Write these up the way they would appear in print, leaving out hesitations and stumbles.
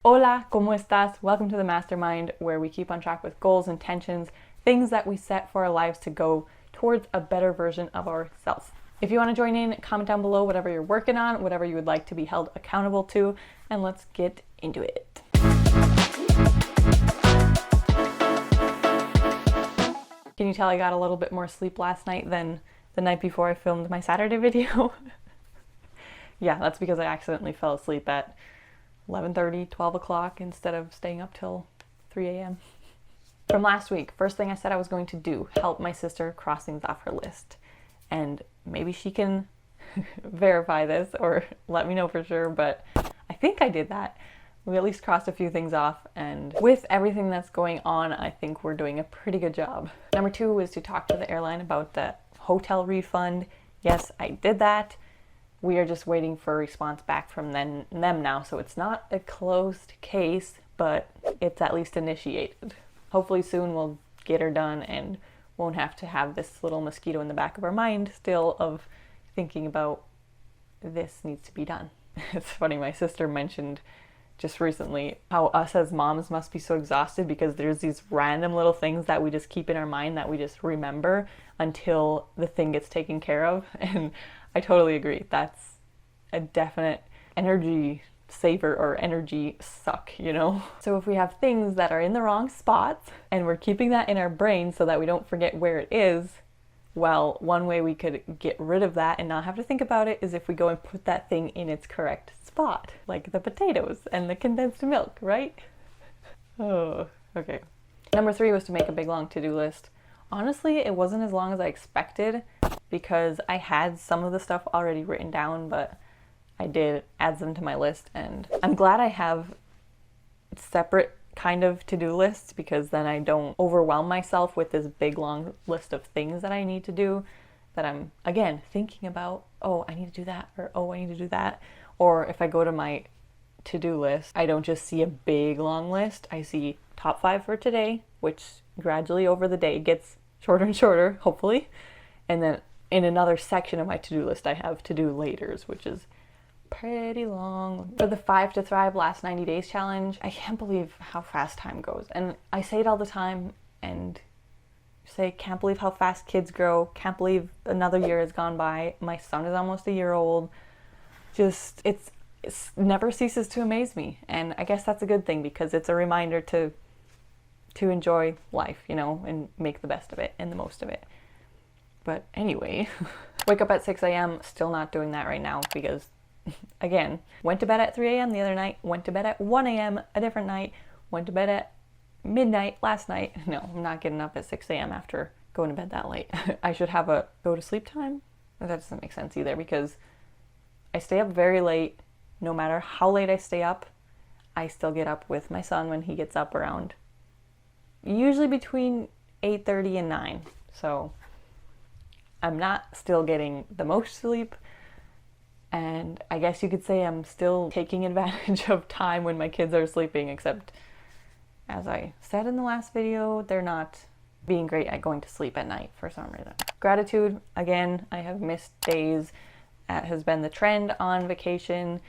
Hola, ¿cómo estás? Welcome to the Mastermind, where we keep on track with goals, intentions, things that we set for our lives to go towards a better version of ourselves. If you want to join in, comment down below whatever you're working on, whatever you would like to be held accountable to, and let's get into it. Can you tell I got a little bit more sleep last night than the night before I filmed my Saturday video? Yeah, that's because I accidentally fell asleep at 11:30, 12 o'clock instead of staying up till 3 a.m. From last week, first thing I said I was going to do, help my sister cross things off her list. And maybe she can verify this or let me know for sure, but I think I did that. We at least crossed a few things off, and with everything that's going on, I think we're doing a pretty good job. Number 2 is to talk to the airline about the hotel refund. Yes, I did that. We are just waiting for a response back from them now, so it's not a closed case, but it's at least initiated. Hopefully soon we'll get her done and won't have to have this little mosquito in the back of our mind still of thinking about this needs to be done. It's funny, my sister mentioned just recently how us as moms must be so exhausted because there's these random little things that we just keep in our mind that we just remember until the thing gets taken care of. And I totally agree. That's a definite energy saver or energy suck, you know? So if we have things that are in the wrong spots and we're keeping that in our brain so that we don't forget where it is, well, one way we could get rid of that and not have to think about it is if we go and put that thing in its correct spot, like the potatoes and the condensed milk, right? Oh, okay. Number 3 was to make a big long to-do list. Honestly, it wasn't as long as I expected because I had some of the stuff already written down, but I did add them to my list, and I'm glad I have separate kind of to-do lists because then I don't overwhelm myself with this big long list of things that I need to do that I'm, again, thinking about, oh, I need to do that, or oh, I need to do that. Or if I go to my to-do list, I don't just see a big long list. I see top 5 for today, which gradually over the day gets shorter and shorter, hopefully. And then in another section of my to-do list, I have to-do laters, which is pretty long. For the 5 to Thrive Last 90 Days challenge, I can't believe how fast time goes. And I say it all the time and say, can't believe how fast kids grow. Can't believe another year has gone by. My son is almost a year old. Just, it's never ceases to amaze me. And I guess that's a good thing because it's a reminder to enjoy life, you know, and make the best of it and the most of it. But anyway, wake up at 6 a.m., still not doing that right now because, again, went to bed at 3 a.m. the other night, went to bed at 1 a.m. a different night, went to bed at midnight last night. No, I'm not getting up at 6 a.m. after going to bed that late. I should have a go to sleep time. That doesn't make sense either because I stay up very late. No matter how late I stay up, I still get up with my son when he gets up around usually between 8:30 and 9. So I'm not still getting the most sleep, and I guess you could say I'm still taking advantage of time when my kids are sleeping, except as I said in the last video, they're not being great at going to sleep at night for some reason. Gratitude, again, I have missed days. That has been the trend on vacation.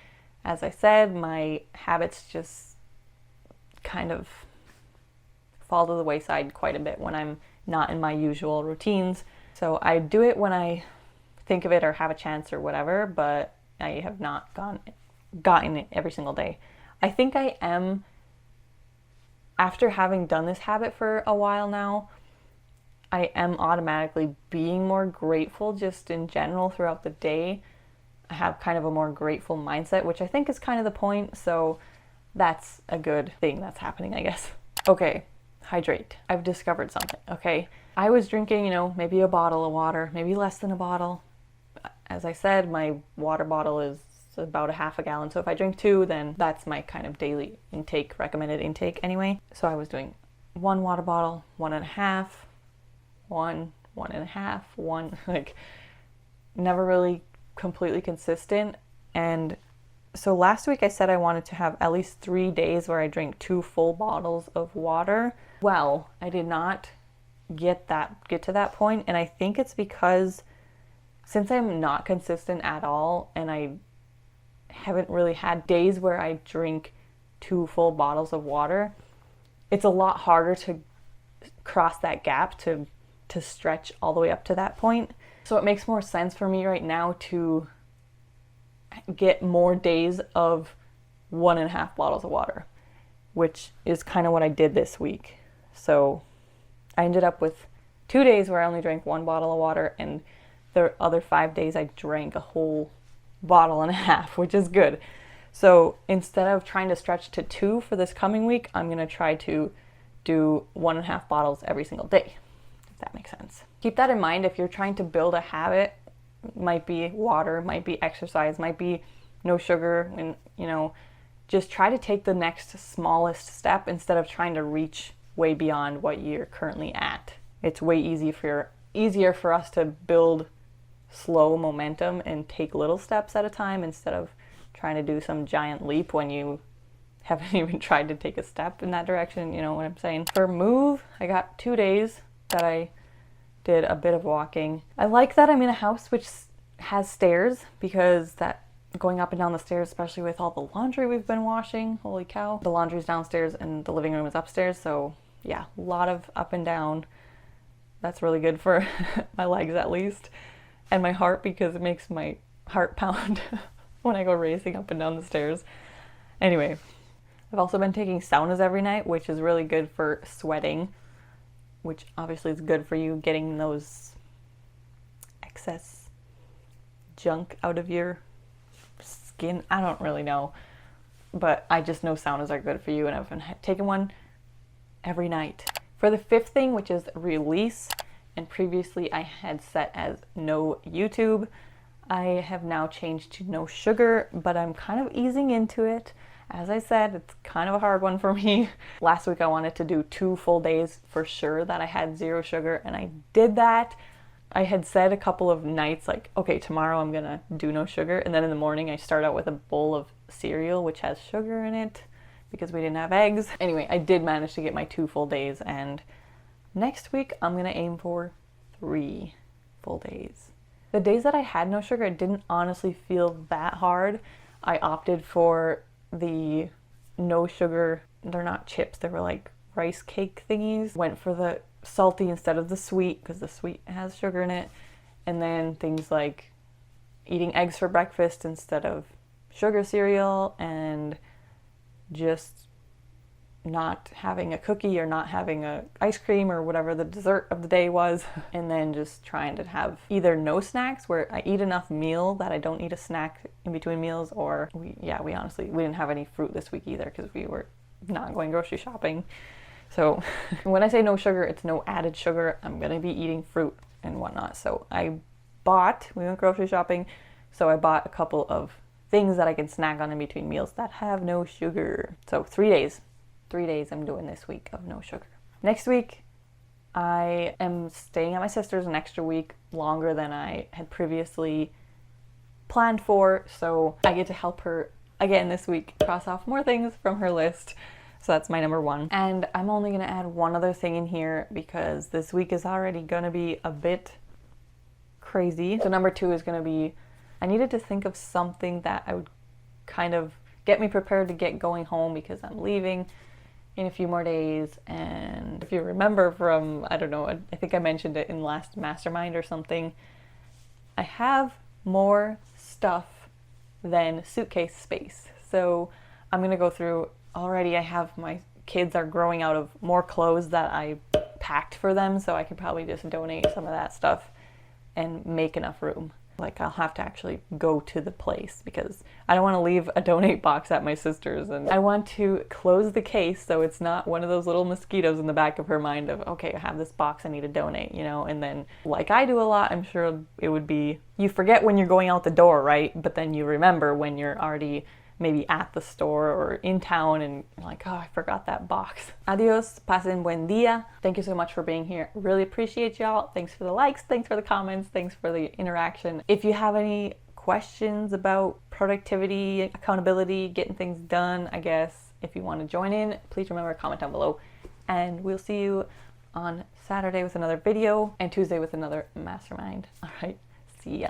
As I said, my habits just kind of fall to the wayside quite a bit when I'm not in my usual routines. So I do it when I think of it or have a chance or whatever, but I have not gotten it every single day. I think I am, after having done this habit for a while now, I am automatically being more grateful just in general throughout the day. I have kind of a more grateful mindset, which I think is kind of the point, so that's a good thing that's happening, I guess. Okay. Hydrate. I've discovered something, okay? I was drinking, you know, maybe a bottle of water, maybe less than a bottle. As I said, my water bottle is about a half a gallon. So if I drink 2, then that's my kind of daily intake, recommended intake anyway. So I was doing 1 water bottle, 1.5, 1, 1.5, 1, like never really completely consistent. And so last week I said I wanted to have at least 3 days where I drink 2 full bottles of water. Well, I did not get to that point, and I think it's because since I'm not consistent at all and I haven't really had days where I drink 2 full bottles of water, it's a lot harder to cross that gap to stretch all the way up to that point. So it makes more sense for me right now to get more days of 1.5 bottles of water, which is kind of what I did this week. So I ended up with 2 days where I only drank 1 bottle of water, and the other 5 days I drank a whole bottle and a half, which is good. So instead of trying to stretch to 2 for this coming week, I'm going to try to do 1.5 bottles every single day, if that makes sense. Keep that in mind if you're trying to build a habit. Might be water, might be exercise, might be no sugar, and just try to take the next smallest step instead of trying to reach way beyond what you're currently at. It's way easier for us to build slow momentum and take little steps at a time instead of trying to do some giant leap when you haven't even tried to take a step in that direction, you know what I'm saying? For move, I got 2 days that I did a bit of walking. I like that I'm in a house which has stairs, because that going up and down the stairs, especially with all the laundry we've been washing, holy cow. The laundry's downstairs and the living room is upstairs, so yeah, a lot of up and down. That's really good for my legs at least, and my heart, because it makes my heart pound when I go racing up and down the stairs. Anyway, I've also been taking saunas every night, which is really good for sweating, which obviously is good for you getting those excess junk out of your skin. I don't really know, but I just know saunas are good for you, and I've been taking one every night. For the 5th thing, which is release, and previously I had set as no YouTube, I have now changed to no sugar, but I'm kind of easing into it. As I said, it's kind of a hard one for me. Last week I wanted to do 2 full days for sure that I had 0 sugar, and I did that. I had said a couple of nights like, okay, tomorrow I'm gonna do no sugar, and then in the morning I start out with a bowl of cereal which has sugar in it because we didn't have eggs. Anyway, I did manage to get my 2 full days, and next week I'm gonna aim for 3 full days. The days that I had no sugar, it didn't honestly feel that hard. I opted for the no sugar, they're not chips, they were like rice cake thingies. Went for the salty instead of the sweet because the sweet has sugar in it. And then things like eating eggs for breakfast instead of sugar cereal, and just not having a cookie or not having a ice cream or whatever the dessert of the day was. And then just trying to have either no snacks, where I eat enough meal that I don't need a snack in between meals, or we didn't have any fruit this week either because we were not going grocery shopping. So when I say no sugar, it's no added sugar. I'm gonna be eating fruit and whatnot. So we went grocery shopping, so I bought a couple of things that I can snack on in between meals that have no sugar. So 3 days. 3 days I'm doing this week of no sugar. Next week, I am staying at my sister's an extra week longer than I had previously planned for, so I get to help her again this week cross off more things from her list. So that's my number 1. And I'm only going to add one other thing in here because this week is already going to be a bit crazy. So number 2 is going to be, I needed to think of something that I would kind of get me prepared to get going home, because I'm leaving in a few more days. And if you remember from, I don't know, I think I mentioned it in last mastermind or something, I have more stuff than suitcase space. So I'm gonna go through, already I have, my kids are growing out of more clothes that I packed for them, so I could probably just donate some of that stuff and make enough room. Like, I'll have to actually go to the place because I don't want to leave a donate box at my sister's, and I want to close the case so it's not one of those little mosquitoes in the back of her mind of, okay, I have this box I need to donate, you know. And then, like I do a lot, I'm sure it would be, you forget when you're going out the door, right? But then you remember when you're already maybe at the store or in town and you're like, oh, I forgot that box. Adios, pasen buen dia. Thank you so much for being here. Really appreciate y'all. Thanks for the likes, thanks for the comments, thanks for the interaction. If you have any questions about productivity, accountability, getting things done, I guess, if you want to join in, please remember to comment down below. And we'll see you on Saturday with another video and Tuesday with another mastermind. All right, see ya.